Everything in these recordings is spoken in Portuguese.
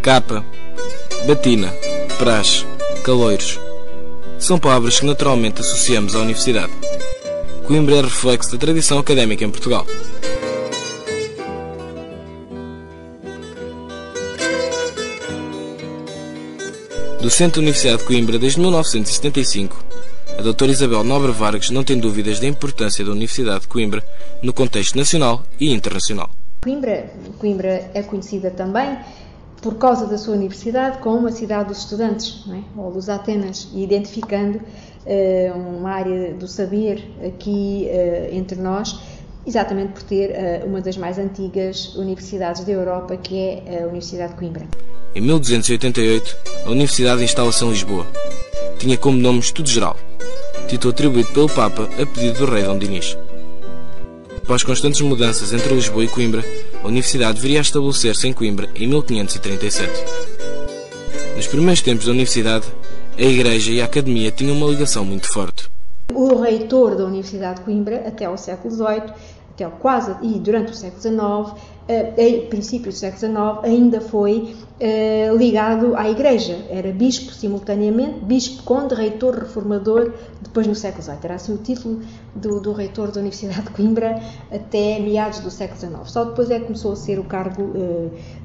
Capa, batina, praxe, caloiros. São palavras que naturalmente associamos à universidade. Coimbra é reflexo da tradição académica em Portugal. Docente da Universidade de Coimbra desde 1975, a doutora Isabel Nobre Vargas não tem dúvidas da importância da Universidade de Coimbra no contexto nacional e internacional. Coimbra é conhecida também por causa da sua universidade como a cidade dos estudantes, não é? Ou dos Atenas, e identificando uma área do saber aqui entre nós, exatamente por ter uma das mais antigas universidades da Europa, que é a Universidade de Coimbra. Em 1288, a Universidade instala-se em Lisboa. Tinha como nome Estudo Geral, título atribuído pelo Papa a pedido do rei Dom Dinis. Após constantes mudanças entre Lisboa e Coimbra, a Universidade viria a estabelecer-se em Coimbra em 1537. Nos primeiros tempos da Universidade, a Igreja e a Academia tinham uma ligação muito forte. O reitor da Universidade de Coimbra, até ao século XVIII, e durante o século XIX, a princípio do século XIX, ainda foi ligado à Igreja. Era bispo simultaneamente, bispo, conde, reitor, reformador, depois no século XVIII. Era assim o título do reitor da Universidade de Coimbra até meados do século XIX. Só depois é que começou a ser o cargo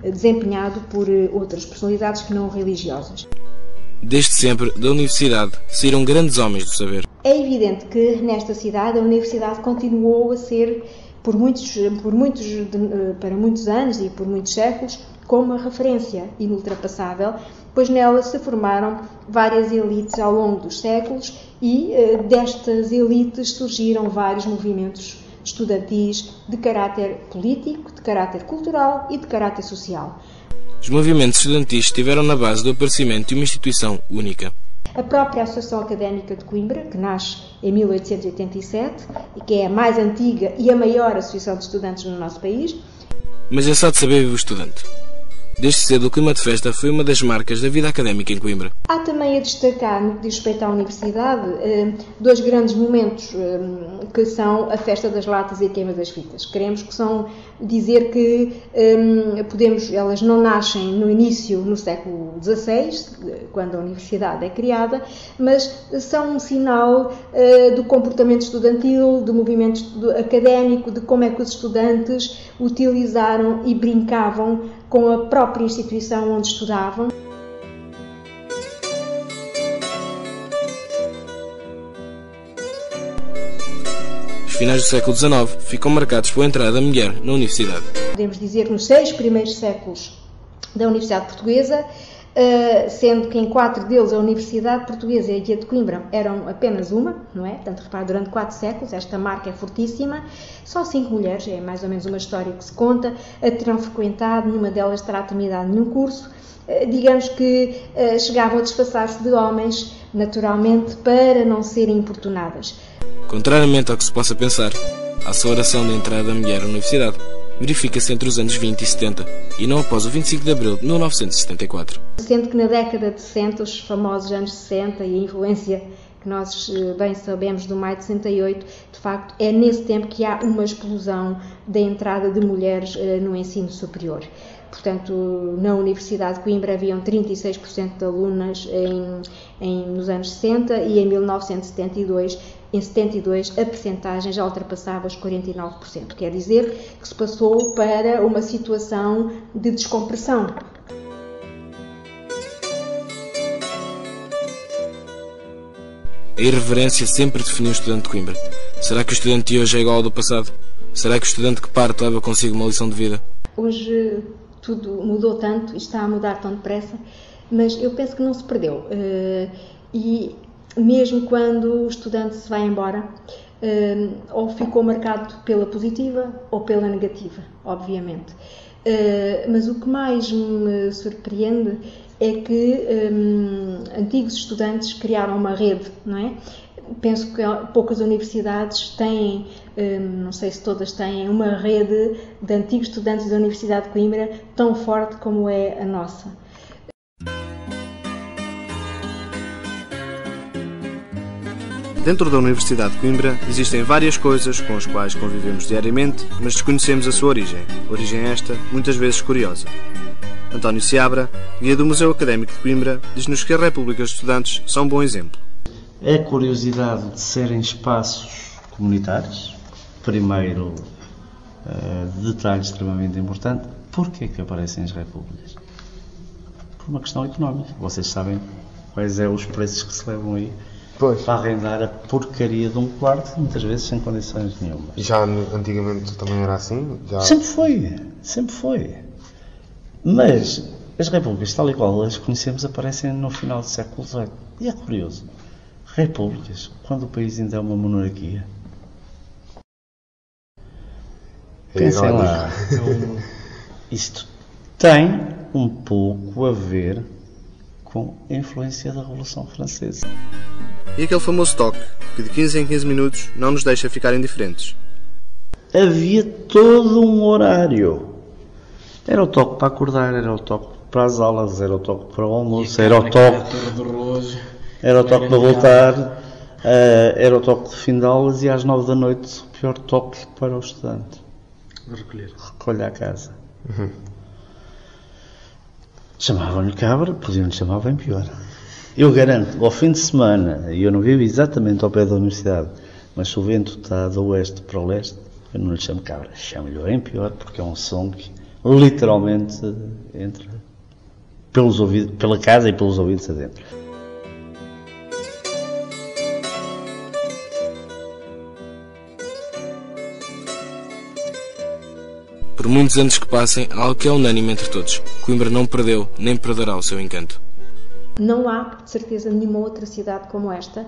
desempenhado por outras personalidades que não religiosas. Desde sempre, da Universidade, saíram grandes homens do saber. É evidente que nesta cidade a Universidade continuou a ser, para muitos anos e por muitos séculos, como uma referência inultrapassável, pois nela se formaram várias elites ao longo dos séculos e destas elites surgiram vários movimentos estudantis de caráter político, de caráter cultural e de caráter social. Os movimentos estudantis estiveram na base do aparecimento de uma instituição única. A própria Associação Académica de Coimbra, que nasce em 1887 e que é a mais antiga e a maior associação de estudantes no nosso país. Mas é só de saber viver o estudante. Desde cedo, o clima de festa foi uma das marcas da vida académica em Coimbra. Há também a destacar, no que diz respeito à universidade, dois grandes momentos que são a festa das latas e a queima das fitas. Queremos dizer que elas não nascem no início, no século XVI, quando a universidade é criada, mas são um sinal do comportamento estudantil, do movimento académico, de como é que os estudantes utilizaram e brincavam com a própria instituição onde estudavam. Os finais do século XIX ficam marcados pela entrada da mulher na universidade. Podemos dizer que nos 6 primeiros séculos da Universidade Portuguesa, sendo que em 4 deles a Universidade Portuguesa e a de Coimbra eram apenas uma, não é? Portanto, repare, durante 4 séculos, esta marca é fortíssima, só 5 mulheres, é mais ou menos uma história que se conta, a terão frequentado, nenhuma delas terá terminado nenhum curso, digamos que chegavam a disfarçar-se de homens, naturalmente, para não serem importunadas. Contrariamente ao que se possa pensar, a aceleração da entrada da mulher na universidade verifica-se entre os anos 20 e 70 e não após o 25 de abril de 1974. Sendo que na década de 60, os famosos anos 60 e a influência que nós bem sabemos do maio de 68, de facto é nesse tempo que há uma explosão da entrada de mulheres no ensino superior. Portanto, na Universidade de Coimbra haviam 36% de alunas nos anos 60 e em 1972, a percentagem já ultrapassava os 49%. Quer dizer que se passou para uma situação de descompressão. A irreverência sempre definiu o estudante de Coimbra. Será que o estudante de hoje é igual ao do passado? Será que o estudante que parte leva consigo uma lição de vida? Hoje tudo mudou tanto e está a mudar tão depressa, mas eu penso que não se perdeu. E mesmo quando o estudante se vai embora, ou ficou marcado pela positiva ou pela negativa, obviamente. Mas o que mais me surpreende é que antigos estudantes criaram uma rede, não é? Penso que poucas universidades têm, não sei se todas têm, uma rede de antigos estudantes da Universidade de Coimbra tão forte como é a nossa. Dentro da Universidade de Coimbra existem várias coisas com as quais convivemos diariamente, mas desconhecemos a sua origem. Origem esta, muitas vezes curiosa. António Seabra, guia do Museu Académico de Coimbra, diz-nos que as repúblicas de estudantes são um bom exemplo. A curiosidade de serem espaços comunitários, primeiro detalhe extremamente importante, porquê que aparecem as repúblicas? Por uma questão económica. Vocês sabem quais são os preços que se levam aí para arrendar a porcaria de um quarto, muitas vezes sem condições nenhuma. E já antigamente também era assim? Sempre foi. Mas as repúblicas, tal e qual as conhecemos, aparecem no final do século XVIII. E é curioso. Repúblicas, quando o país ainda é uma monarquia. Pensem lá. Isto tem um pouco a ver com a influência da Revolução Francesa. E aquele famoso toque, que de 15 em 15 minutos não nos deixa ficar indiferentes. Havia todo um horário. Era o toque para acordar, era o toque para as aulas, era o toque para o almoço, era o toque para voltar, era o toque de fim de aulas e às 9 da noite o pior toque para o estudante. Recolha a casa. Chamavam-lhe cabra, podiam-lhe chamar bem pior. Eu garanto, ao fim de semana, e eu não vivo exatamente ao pé da universidade, mas se o vento está do oeste para o leste, eu não lhe chamo cabra, chamo-lhe bem pior, porque é um som que literalmente entra pelos ouvidos, pela casa e pelos ouvidos adentro. Por muitos anos que passem, há algo que é unânime entre todos. Coimbra não perdeu, nem perderá o seu encanto. Não há, de certeza, nenhuma outra cidade como esta.